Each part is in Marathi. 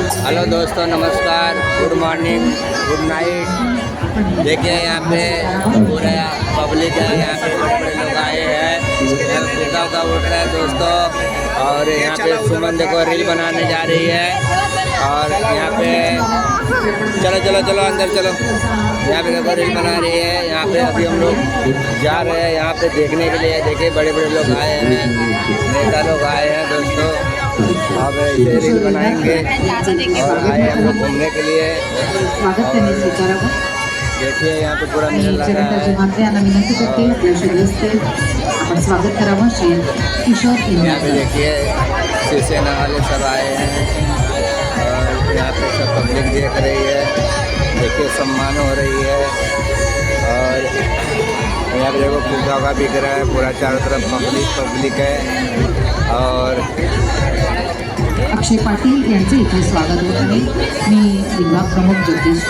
हेलो दोस्तों, नमस्कार, गुड मॉर्निंग, गुड नाइट। देखिए यहाँ पे पूरा पब्लिक है, यहाँ पे बड़े बड़े लोग आए हैं, कुत्ता का उठ रहा है दोस्तों। और यहाँ पे सुमन देखो रील बनाने जा रही है। और यहाँ पे चलो चलो चलो अंदर चलो, यहाँ पे देखो रील बना रही है। यहाँ पे अभी हम लोग जा रहे हैं यहाँ पे देखने के लिए। देखिए बड़े बड़े लोग आए हैं, नेता लोग आए हैं दोस्तों। अब ऐसे रील बनाएंगे और आए हम लोग घूमने के लिए। देखिए यहाँ पे पूरा मेला लगा है। विनंती करते स्वागत करावं श्री किशोर। यहाँ पे देखिए शिवसेना वाले सब आए हैं और यहाँ पे सब पब्लिक देख रही है। देखिए सम्मान हो रही है। और यहाँ पे देखो पूजा का बिक रहा है, पूरा चारों तरफ पब्लिक है। और अक्षय पाटील यांचे इथे स्वागत होत आहे। मी विभाग प्रमुख ज्योतिष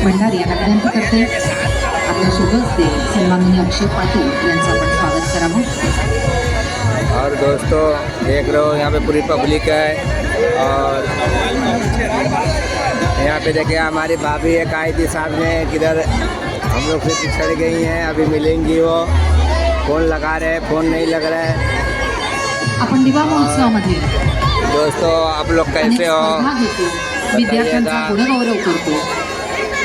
भंडारी यांना विनंती करते आपल्या शुभ हस्ते सन्माननीय अक्षय पाटील यांचं आपण स्वागत करावं। और दोस्तों देख रहे हो यहाँ पे पूरी पब्लिक है। और यहाँ पे देखिए हमारी भाभी एक आई थी सामने, किधर हम लोग से पिछड़ गई हैं, अभी मिलेंगी वो। फ़ोन लगा रहे हैं, फ़ोन नहीं लग रहा है। आपण दिवा महोत्सवामध्ये दोस्तों आप लोग कैसे हो? विद्यार्थ्यांचा गुणगौरव करतो,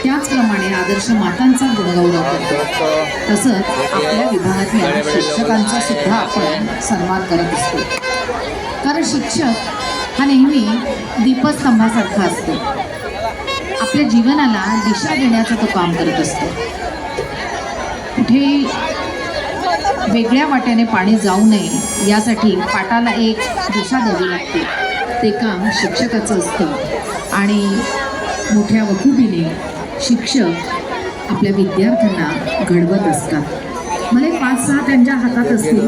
त्याचप्रमाणे आदर्श मातांचा गुणगौरव करतो, तसंच आपल्या विभागातल्या शिक्षकांचा सुद्धा आपण सन्मान करत असतो। कारण शिक्षक हा नेहमी दीपस्तंभासारखा असतो, आपल्या जीवनाला दिशा देण्याचं तो काम करत असतो। कुठे वेगळ्या वाट्याने पाणी जाऊ नये यासाठी पाटाला एक दिशा द्यावी लागते, ते काम शिक्षकाचं असतं। आणि मोठ्या वकुबीने शिक्षक आपल्या विद्यार्थ्यांना घडवत असतात। मला 5-6 त्यांच्या हातात असतील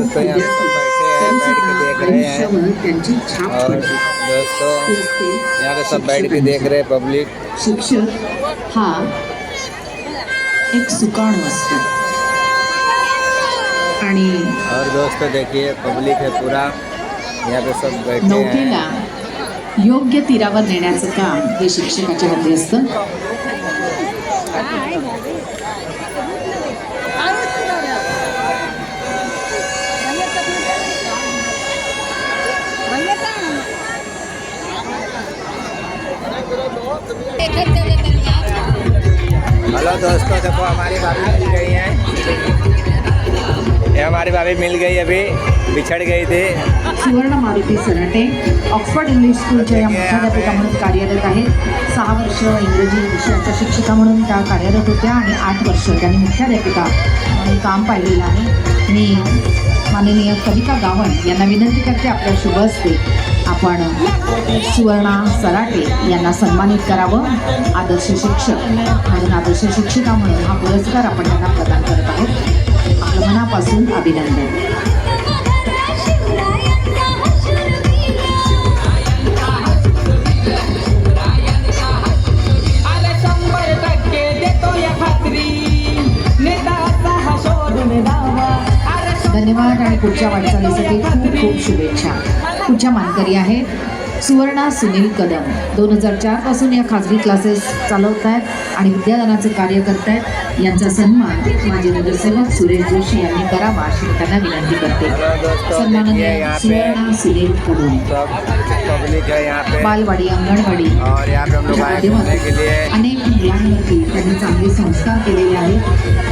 आयुष्यावर त्यांची छाप दोस्तों यहाँ पे सब बैठ के देख रहे हैं पब्लिक। शिक्षक हा एक सुकाणू असतो। आणि और दोस्तों देखिए पब्लिक है पूरा, यहाँ पे सब बैठे हैं। नौकेला योग्य तीरावर नेण्याचं काम हे शिक्षकाच्या हाती असतं। हेलो दोस्तों देखो हमारी भाभी मिल गई हैं। ये हमारी भाभी मिल गई, अभी बिछड़ गई थी। सुवर्ण मारुती सराटे ऑक्सफर्ड इंग्लिश स्कूलच्या या मुख्याध्यापिका म्हणून कार्यरत आहेत। 6 वर्ष इंग्रजी विषयाच्या शिक्षिका म्हणून त्या कार्यरत होत्या आणि 8 वर्ष त्यांनी मुख्याध्यापिका म्हणून काम पाहिलेलं आहे। मी माननीय कविता गावण यांना विनंती करते आपल्या शुभ हस्ते आपण सुवर्णा सराटे यांना सन्मानित करावं। आदर्श शिक्षक म्हणून, आदर्श शिक्षिका म्हणून हा पुरस्कार आपण त्यांना प्रदान करत आहोत। आपलं मनापासून अभिनंदन। धन्यवाद आणि पुढच्या वाटचालीसाठी खूप खूप शुभेच्छा। पुढच्या मानकरी आहेत सुवर्णा सुनील कदम। 2004 पासून या खाजगी क्लासेस चालवत आहेत आणि विद्यादानाचे कार्य करत आहेत। यांचा सन्मान माजी नगरसेवक सुरेश जोशी यांनी करावा अशी त्यांना विनंती करते। सन्माननीय सुवर्णा सुनील कदम। पब्लिक है यहाँ पे, बालवाडी, अंगणवाडी और यहाँ पे हम लोग आए घूमने के लिए। अनेक मुलांवरती त्यांनी चांगले संस्कार केलेले आहेत।